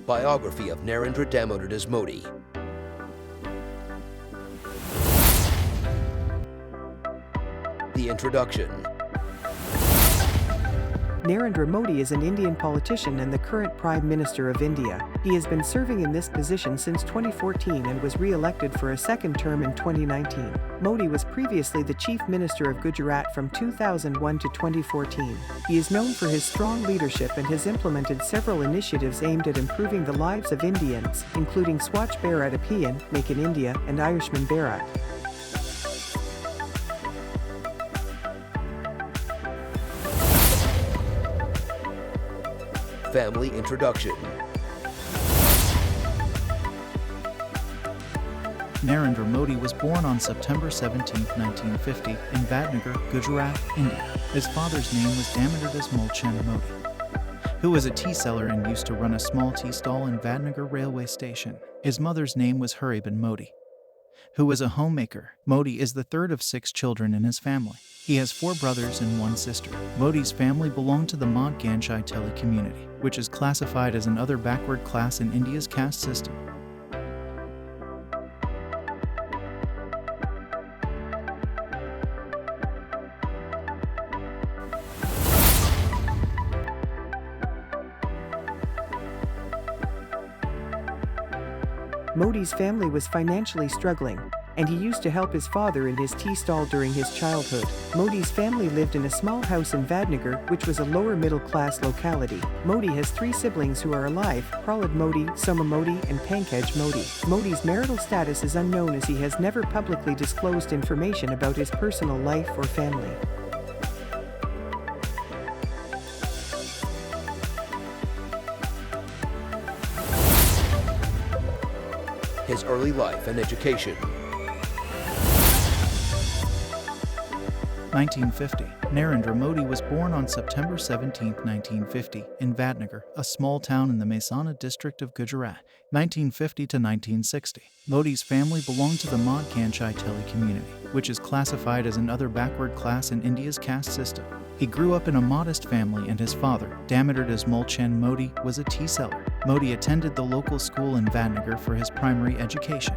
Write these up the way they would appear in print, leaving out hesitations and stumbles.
Biography of Narendra Modi. The introduction. Narendra Modi is an Indian politician and the current Prime Minister of India. He has been serving in this position since 2014 and was re-elected for a second term in 2019. Modi was previously the Chief Minister of Gujarat from 2001 to 2014. He is known for his strong leadership and has implemented several initiatives aimed at improving the lives of Indians, including Swachh Bharat Abhiyan, Make in India, and Ayushman Bharat. Family introduction. Narendra Modi was born on September 17, 1950 in Vadnagar, Gujarat, India. His father's name was Damodar Modi, who was a tea seller and used to run a small tea stall in Vadnagar railway station. His mother's name was Hariban Modi, who was a homemaker. Modi is the third of 6 children in his family. He has 4 brothers and 1 sister. Modi's family belonged to the Madhganchai Tele community, which is classified as another backward class in India's caste system. Modi's family was financially struggling, and he used to help his father in his tea stall during his childhood. Modi's family lived in a small house in Vadnagar, which was a lower middle-class locality. Modi has 3 siblings who are alive: Prahlad Modi, Soma Modi, and Pankaj Modi. Modi's marital status is unknown as he has never publicly disclosed information about his personal life or family. His early life and education. 1950. Narendra Modi was born on September 17, 1950, in Vadnagar, a small town in the Mehsana district of Gujarat. 1950 to 1960. Modi's family belonged to the Madhganchai Tele community, which is classified as another backward class in India's caste system. He grew up in a modest family and his father, Damodar Modi, was a tea seller. Modi attended the local school in Vadnagar for his primary education.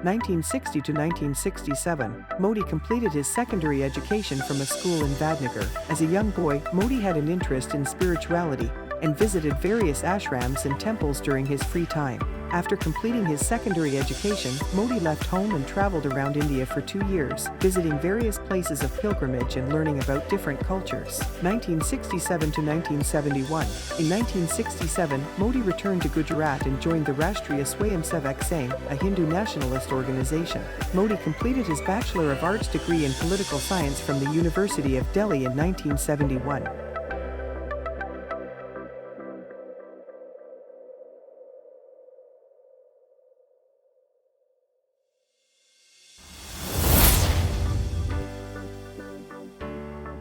1960 to 1967, Modi completed his secondary education from a school in Vadnagar. As a young boy, Modi had an interest in spirituality and visited various ashrams and temples during his free time. After completing his secondary education, Modi left home and traveled around India for 2 years, visiting various places of pilgrimage and learning about different cultures. 1967 to 1971. In 1967, Modi returned to Gujarat and joined the Rashtriya Swayamsevak Sangh, a Hindu nationalist organization. Modi completed his Bachelor of Arts degree in Political Science from the University of Delhi in 1971.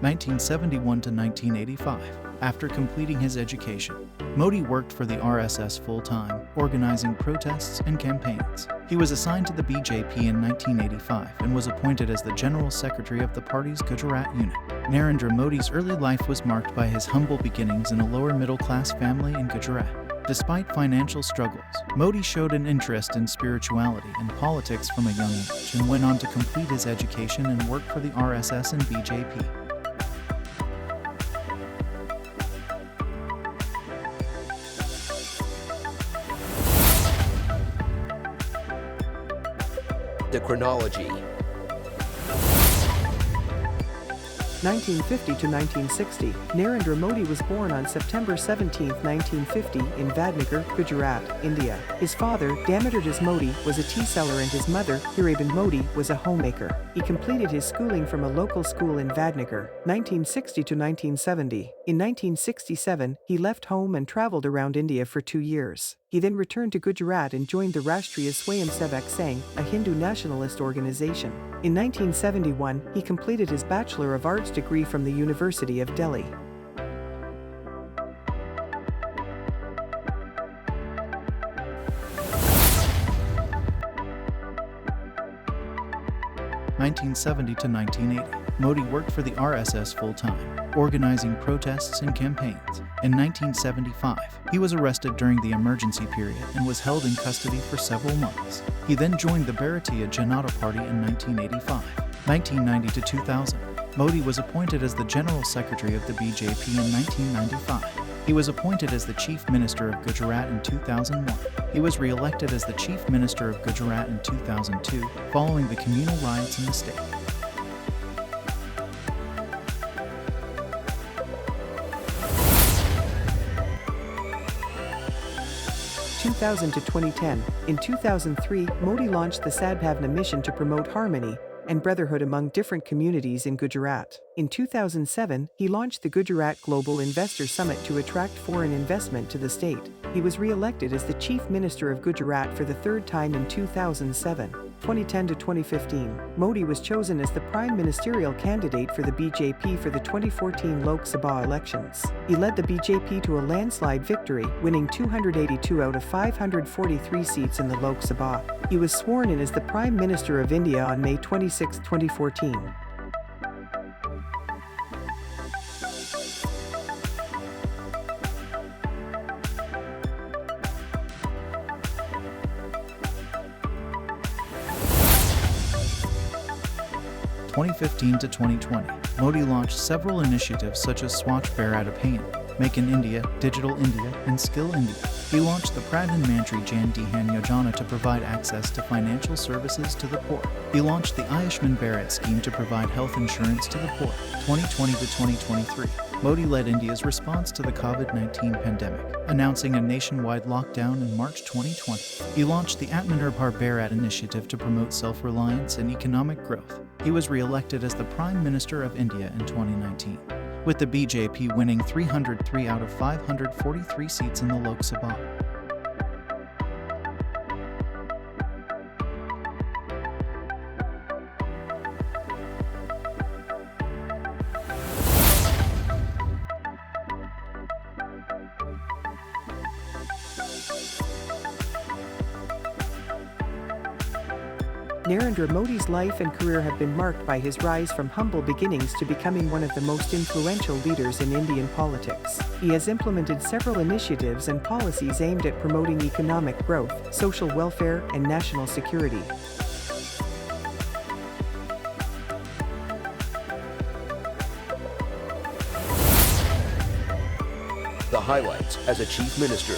(1971 to 1985). After completing his education, Modi worked for the RSS full-time, organizing protests and campaigns. He was assigned to the BJP in 1985 and was appointed as the General Secretary of the party's Gujarat unit. Narendra Modi's early life was marked by his humble beginnings in a lower middle-class family in Gujarat. Despite financial struggles, Modi showed an interest in spirituality and politics from a young age and went on to complete his education and work for the RSS and BJP. The chronology. 1950 to 1960. Narendra Modi was born on September 17, 1950 in Vadnagar, Gujarat, India. His father, Damodar Modi, was a tea seller and his mother, Hariban Modi, was a homemaker. He completed his schooling from a local school in Vadnagar. 1960 to 1970. In 1967, he left home and traveled around India for 2 years. He then returned to Gujarat and joined the Rashtriya Swayamsevak Sangh, a Hindu nationalist organization. In 1971, he completed his Bachelor of Arts degree from the University of Delhi. 1970 to 1980. Modi worked for the RSS full-time, organizing protests and campaigns. In 1975, he was arrested during the emergency period and was held in custody for several months. He then joined the Bharatiya Janata Party in 1985. 1990 to 2000, Modi was appointed as the General Secretary of the BJP in 1995. He was appointed as the Chief Minister of Gujarat in 2001. He was re-elected as the Chief Minister of Gujarat in 2002, following the communal riots in the state. 2000 to 2010. In 2003, Modi launched the Sadbhavna mission to promote harmony and brotherhood among different communities in Gujarat. In 2007, he launched the Gujarat Global Investor Summit to attract foreign investment to the state. He was re-elected as the Chief Minister of Gujarat for the third time in 2007. 2010 to 2015, Modi was chosen as the prime ministerial candidate for the BJP for the 2014 Lok Sabha elections. He led the BJP to a landslide victory, winning 282 out of 543 seats in the Lok Sabha. He was sworn in as the Prime Minister of India on May 26, 2014. In 2015 to 2020, Modi launched several initiatives such as Swachh Bharat Abhiyan, Make in India, Digital India, and Skill India. He launched the Pradhan Mantri Jan Dhan Yojana to provide access to financial services to the poor. He launched the Ayushman Bharat scheme to provide health insurance to the poor. 2020 to 2023, Modi led India's response to the COVID-19 pandemic, announcing a nationwide lockdown in March 2020. He launched the Atmanirbhar Bharat initiative to promote self-reliance and economic growth. He was re-elected as the Prime Minister of India in 2019, with the BJP winning 303 out of 543 seats in the Lok Sabha. Narendra Modi's life and career have been marked by his rise from humble beginnings to becoming one of the most influential leaders in Indian politics. He has implemented several initiatives and policies aimed at promoting economic growth, social welfare, and national security. The highlights as a Chief Minister.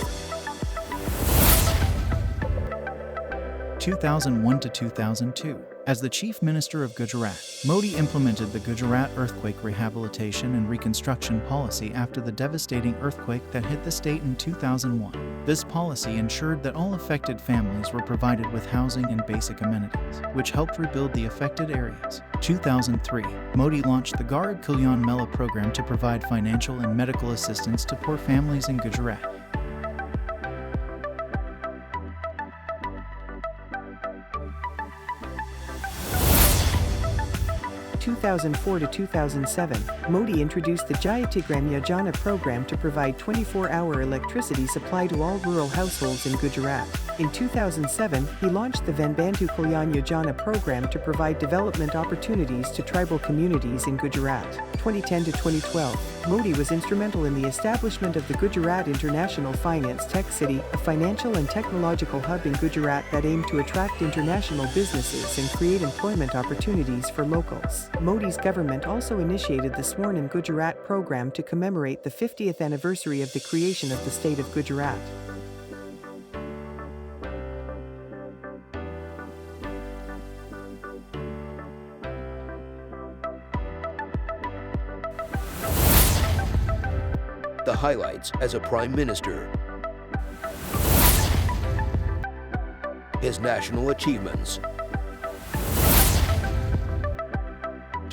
2001 to 2002. As the Chief Minister of Gujarat, Modi implemented the Gujarat Earthquake Rehabilitation and Reconstruction Policy after the devastating earthquake that hit the state in 2001. This policy ensured that all affected families were provided with housing and basic amenities, which helped rebuild the affected areas. 2003, Modi launched the Garib Kalyan Mela program to provide financial and medical assistance to poor families in Gujarat. 2004 to 2007, Modi introduced the Jayatigram Yojana program to provide 24-hour electricity supply to all rural households in Gujarat. In 2007, he launched the Vanbantu Kalyan Yojana program to provide development opportunities to tribal communities in Gujarat. 2010 to 2012, Modi was instrumental in the establishment of the Gujarat International Finance Tech City, a financial and technological hub in Gujarat that aimed to attract international businesses and create employment opportunities for locals. Modi's government also initiated the Sworn in Gujarat program to commemorate the 50th anniversary of the creation of the state of Gujarat. The highlights as a Prime Minister. His national achievements.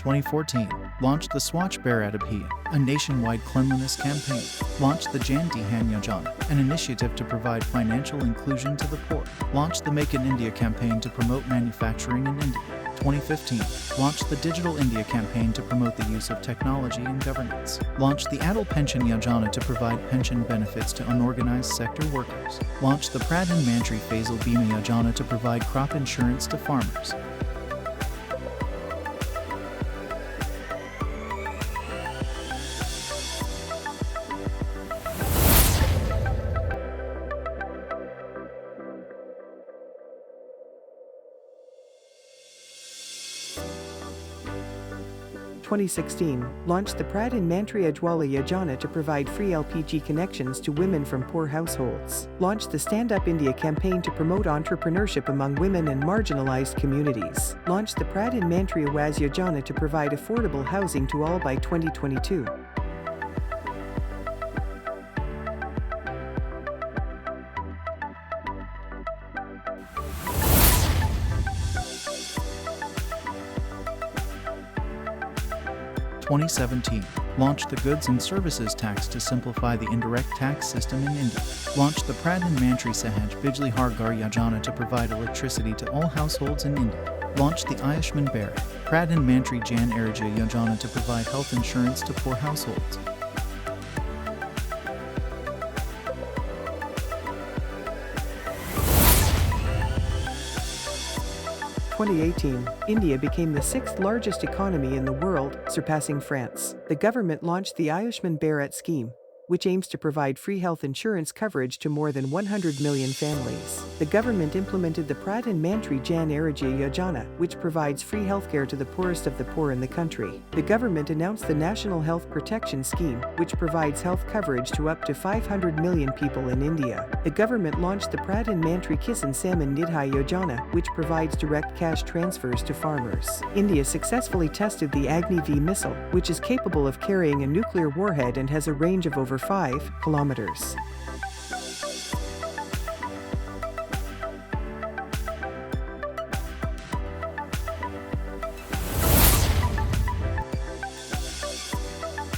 2014, launched the Swachh Bharat Abhiyan, a nationwide cleanliness campaign. Launched the Jan Dhan Yojana, an initiative to provide financial inclusion to the poor. Launched the Make in India campaign to promote manufacturing in India. 2015, launched the Digital India campaign to promote the use of technology in governance. Launched the Atal Pension Yojana to provide pension benefits to unorganized sector workers. Launched the Pradhan Mantri Fasal Bima Yojana to provide crop insurance to farmers. 2016, launched the Pradhan Mantri Ujjwala Yojana to provide free LPG connections to women from poor households. Launched the Stand Up India campaign to promote entrepreneurship among women and marginalized communities. Launched the Pradhan Mantri Awas Yojana to provide affordable housing to all by 2022. Launched the Goods and Services Tax to simplify the indirect tax system in India. Launched the Pradhan Mantri Sahaj Bijli Har Ghar Yojana to provide electricity to all households in India. Launched the Ayushman Bharat Pradhan Mantri Jan Arogya Yojana to provide health insurance to poor households. 2018, India became the sixth largest economy in the world, surpassing France. The government launched the Ayushman Bharat scheme, which aims to provide free health insurance coverage to more than 100 million families. The government implemented the Pradhan Mantri Jan Arogya Yojana, which provides free healthcare to the poorest of the poor in the country. The government announced the National Health Protection Scheme, which provides health coverage to up to 500 million people in India. The government launched the Pradhan Mantri Kisan Samman Nidhi Yojana, which provides direct cash transfers to farmers. India successfully tested the Agni V missile, which is capable of carrying a nuclear warhead and has a range of over 5 kilometers.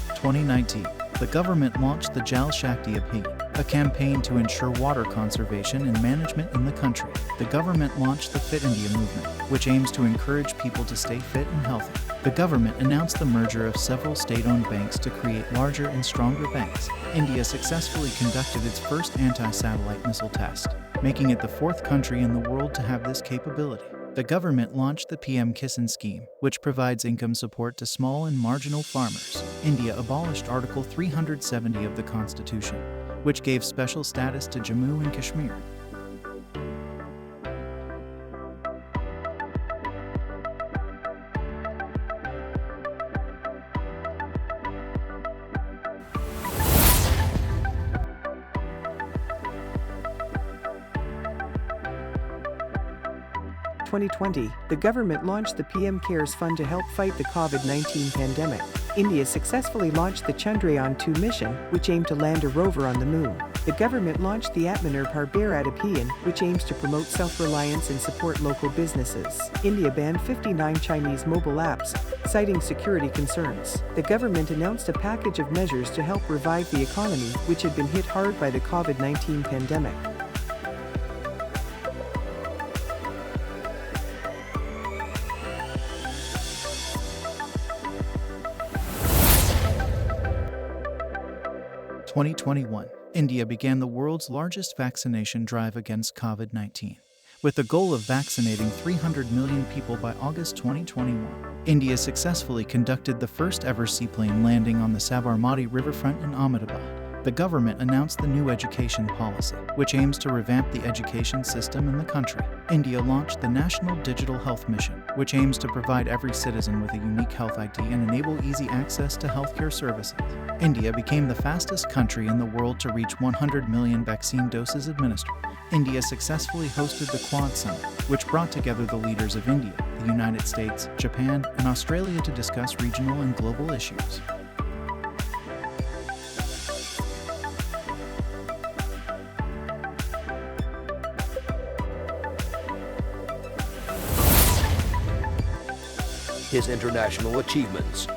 In 2019, the government launched the Jal Shakti Abhiyan, a campaign to ensure water conservation and management in the country. The government launched the Fit India movement, which aims to encourage people to stay fit and healthy. The government announced the merger of several state-owned banks to create larger and stronger banks. India successfully conducted its first anti-satellite missile test, making it the fourth country in the world to have this capability. The government launched the PM Kisan scheme, which provides income support to small and marginal farmers. India abolished Article 370 of the Constitution, which gave special status to Jammu and Kashmir. In 2020, the government launched the PM CARES Fund to help fight the COVID-19 pandemic. India successfully launched the Chandrayaan-2 mission, which aimed to land a rover on the moon. The government launched the Swachh Bharat Abhiyan, which aims to promote self-reliance and support local businesses. India banned 59 Chinese mobile apps, citing security concerns. The government announced a package of measures to help revive the economy, which had been hit hard by the COVID-19 pandemic. In 2021, India began the world's largest vaccination drive against COVID-19, with the goal of vaccinating 300 million people by August 2021. India successfully conducted the first ever seaplane landing on the Sabarmati riverfront in Ahmedabad. The government announced the new education policy, which aims to revamp the education system in the country. India launched the National Digital Health Mission, which aims to provide every citizen with a unique health ID and enable easy access to healthcare services. India became the fastest country in the world to reach 100 million vaccine doses administered. India successfully hosted the Quad Summit, which brought together the leaders of India, the United States, Japan, and Australia to discuss regional and global issues. His international achievements.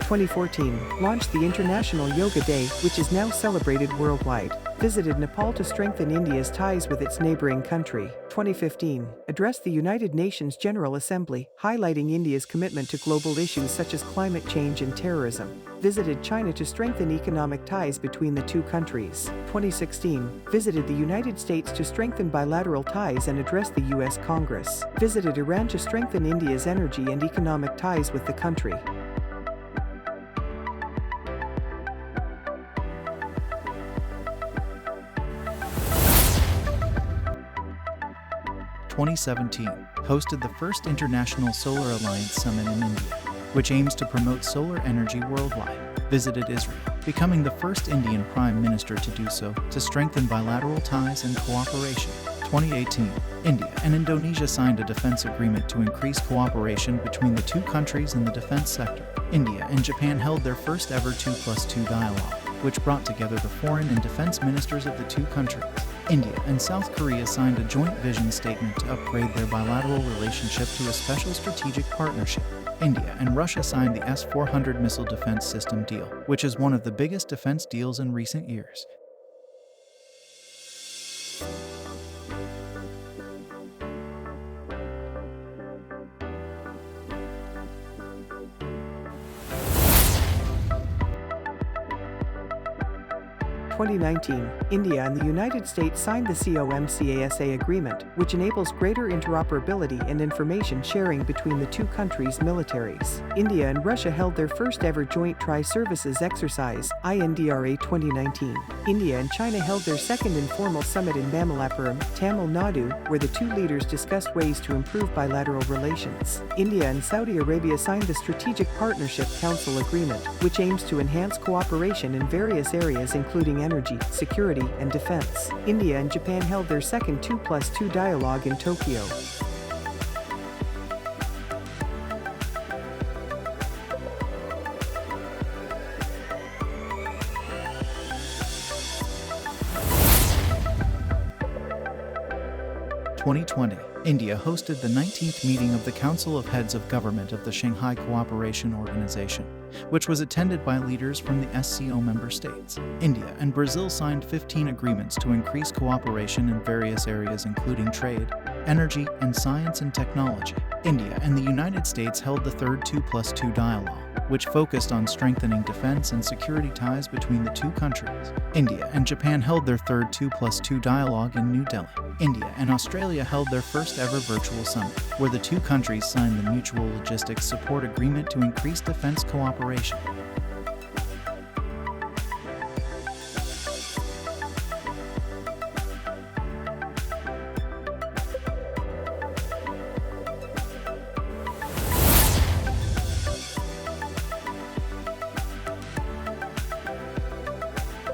2014, launched the International Yoga Day, which is now celebrated worldwide. Visited Nepal to strengthen India's ties with its neighboring country. 2015, addressed the United Nations General Assembly, highlighting India's commitment to global issues such as climate change and terrorism. Visited China to strengthen economic ties between the two countries. 2016, visited the United States to strengthen bilateral ties and address the U.S. Congress. Visited Iran to strengthen India's energy and economic ties with the country. 2017, hosted the first International Solar Alliance Summit in India, which aims to promote solar energy worldwide, visited Israel, becoming the first Indian Prime Minister to do so to strengthen bilateral ties and cooperation. 2018, India and Indonesia signed a defense agreement to increase cooperation between the two countries in the defense sector. India and Japan held their first ever 2+2 dialogue, which brought together the foreign and defense ministers of the two countries. India and South Korea signed a joint vision statement to upgrade their bilateral relationship to a special strategic partnership. India and Russia signed the S-400 missile defense system deal, which is one of the biggest defense deals in recent years. In 2019, India and the United States signed the COMCASA agreement, which enables greater interoperability and information sharing between the two countries' militaries. India and Russia held their first ever joint tri-services exercise, INDRA 2019. India and China held their second informal summit in Mamallapuram, Tamil Nadu, where the two leaders discussed ways to improve bilateral relations. India and Saudi Arabia signed the Strategic Partnership Council Agreement, which aims to enhance cooperation in various areas including energy, security, and defense. India and Japan held their second 2+2 dialogue in Tokyo. In 2020, India hosted the 19th meeting of the Council of Heads of Government of the Shanghai Cooperation Organization, which was attended by leaders from the SCO member states. India and Brazil signed 15 agreements to increase cooperation in various areas including trade, energy, and science and technology. India and the United States held the third 2+2 dialogue, which focused on strengthening defense and security ties between the two countries. India and Japan held their third 2+2 dialogue in New Delhi. India and Australia held their first ever virtual summit, where the two countries signed the Mutual Logistics Support Agreement to increase defense cooperation.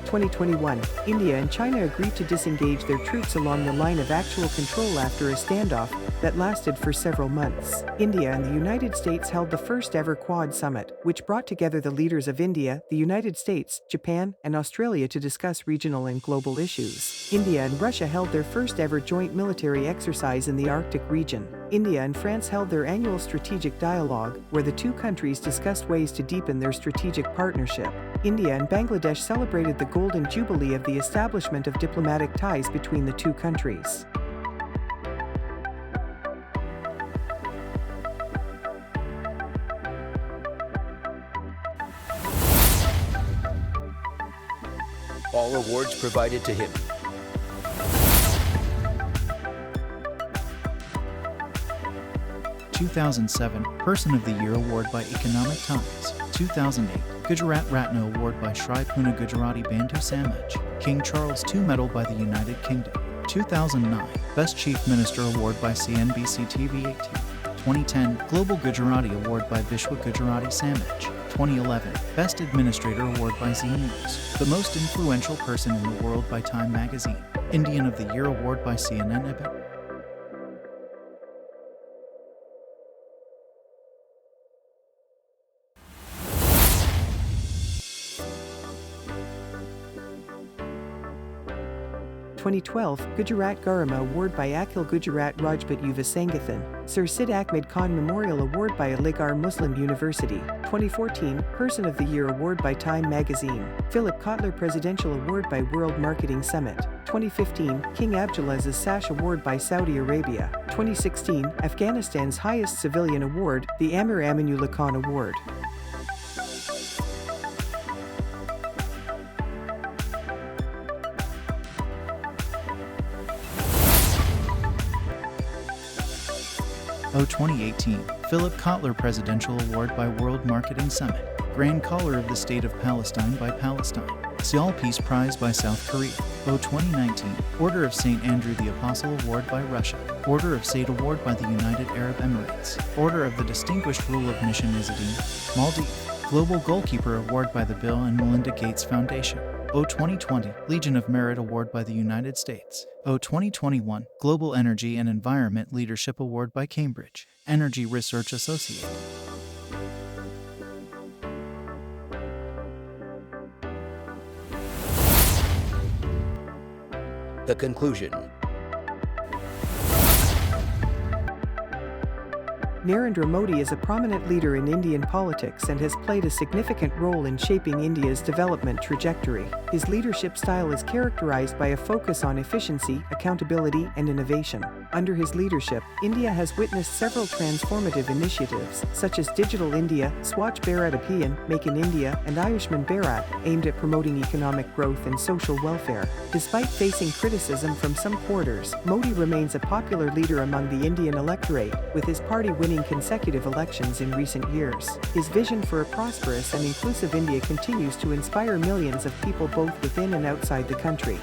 In 2021, India and China agreed to disengage their troops along the line of actual control after a standoff that lasted for several months. India and the United States held the first ever Quad Summit, which brought together the leaders of India, the United States, Japan, and Australia to discuss regional and global issues. India and Russia held their first ever joint military exercise in the Arctic region. India and France held their annual strategic dialogue, where the two countries discussed ways to deepen their strategic partnership. India and Bangladesh celebrated the Golden Jubilee of the establishment of diplomatic ties between the two countries. All awards provided to him. In 2007, Person of the Year Award by Economic Times. 2008, Gujarat Ratna Award by Shri Pune Gujarati Bantu Samaj. King Charles II Medal by the United Kingdom. 2009, Best Chief Minister Award by CNBC TV 18. 2010, Global Gujarati Award by Vishwa Gujarati Samaj. 2011, Best Administrator Award by Z News. The Most Influential Person in the World by Time Magazine. Indian of the Year Award by CNN Ibn. In 2012, Gujarat Garima Award by Akhil Gujarat Rajput Yuva Sangathan, Sir Sid Ahmed Khan Memorial Award by Aligarh Muslim University, 2014, Person of the Year Award by Time Magazine, Philip Kotler Presidential Award by World Marketing Summit, 2015, King Abdulaziz Sash Award by Saudi Arabia, 2016, Afghanistan's highest civilian award, the Amir Aminullah Khan Award. Oh 2018, Philip Kotler Presidential Award by World Marketing Summit, Grand Caller of the State of Palestine by Palestine, Seoul Peace Prize by South Korea. 2019, Order of St. Andrew the Apostle Award by Russia. Order of Said Award by the United Arab Emirates. Order of the Distinguished Rule of Mission Izzadin, Maldives. Global Goalkeeper Award by the Bill and Melinda Gates Foundation. 2020, Legion of Merit Award by the United States. 2021, Global Energy and Environment Leadership Award by Cambridge Energy Research Associate. The conclusion. Narendra Modi is a prominent leader in Indian politics and has played a significant role in shaping India's development trajectory. His leadership style is characterized by a focus on efficiency, accountability, and innovation. Under his leadership, India has witnessed several transformative initiatives, such as Digital India, Swachh Bharat Abhiyan, Make in India, and Ayushman Bharat, aimed at promoting economic growth and social welfare. Despite facing criticism from some quarters, Modi remains a popular leader among the Indian electorate, with his party winning consecutive elections in recent years. His vision for a prosperous and inclusive India continues to inspire millions of people both within and outside the country.